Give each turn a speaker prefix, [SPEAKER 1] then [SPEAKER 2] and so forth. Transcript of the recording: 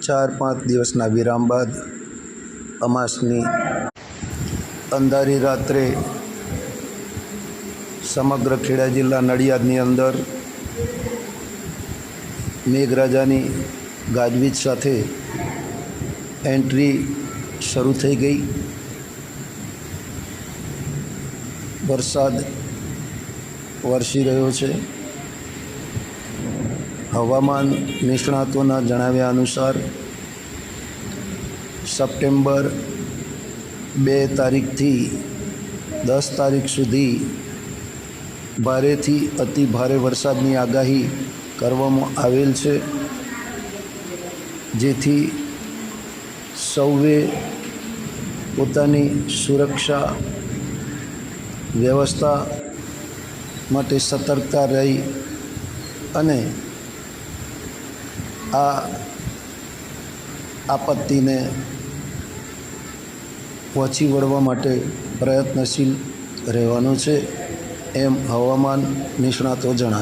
[SPEAKER 1] ચાર-પાંચ દિવસના વિરામ બાદ અમાસની અંધારી રાત્રે સમગ્ર ખેડા જિલ્લા નડિયાદની અંદર મેઘરાજાની ગાજવીજ સાથે એન્ટ્રી શરૂ થઈ ગઈ। વરસાદ વરસી રહ્યો છે। હવામાન નિષ્ણાતોના જણાવ્યા અનુસાર સપ્ટેમ્બર 2 તારીખથી 10 તારીખ સુધી ભારેથી અતિ ભારે વરસાદની આગાહી કરવામાં આવેલ છે, જેથી સૌએ પોતાની સુરક્ષા વ્યવસ્થા માટે સતર્કતા રહી અને આ આપત્તિને પહોંચી વળવા માટે પ્રયત્નશીલ રહેવાનું છે, એમ હવામાન નિષ્ણાતો જણાવ્યું।